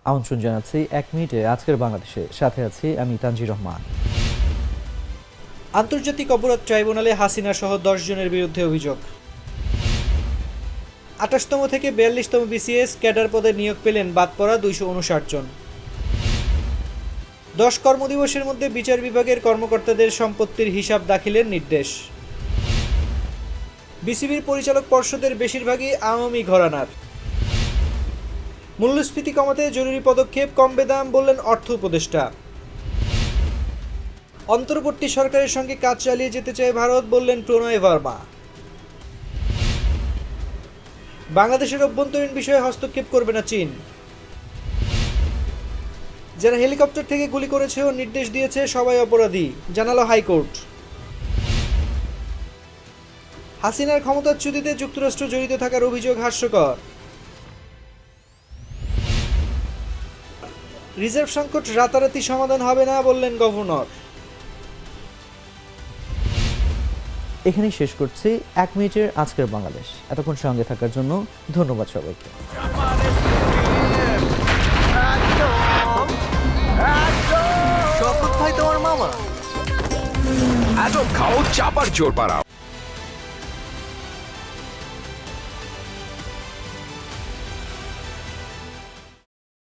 আমন্ত্রণ জানাচ্ছি 1 মিনিটে আজকের বাংলাদেশে, সাথে আছি আমি তানজির রহমান। আন্তর্জাতিক অপরাধ ট্রাইব্যুনালে হাসিনা সহ 10 জনের বিরুদ্ধে অভিযোগ। 28তম থেকে 42তম বিসিএস ক্যাডার পদে নিয়োগ পেলেন বাদ পড়া 259 জন। 10 কর্মদিবসের মধ্যে বিচার বিভাগের কর্মকর্তাদের সম্পত্তির হিসাব দাখিলের নির্দেশ। বিসিবির পরিচালক পর্ষদের বেশিরভাগই আওয়ামী ঘরানার। মূল্যস্ফীতি কমাতে জরুরি পদক্ষেপ, কমবে দাম বললেন অর্থ উপদেষ্টা। অন্তর্বর্তী সরকারের সঙ্গে কাজ চালিয়ে যেতে চায় ভারত বললেন প্রণয় ভার্মা। বাংলাদেশের অভ্যন্তরীণ বিষয়ে হস্তক্ষেপ করবে না চীন। যারা হেলিকপ্টার থেকে গুলি করেছে ও নির্দেশ দিয়েছে সবাই অপরাধী, জানালো হাইকোর্ট। হাসিনার ক্ষমতাচ্যুতিতে যুক্তরাষ্ট্র জড়িত থাকার অভিযোগ হাস্যকর। রিজার্ভ সংকট রাতারাতি সমাধান হবে না বললেন গভর্নর। এখানেই শেষ করছি 1 মিনিটের আজকের বাংলাদেশ। এতক্ষণ সঙ্গে থাকার জন্য ধন্যবাদ সবাইকে। শপথ ভাই তোমার মামা। এত খাও চাপার জোর পাড়াও।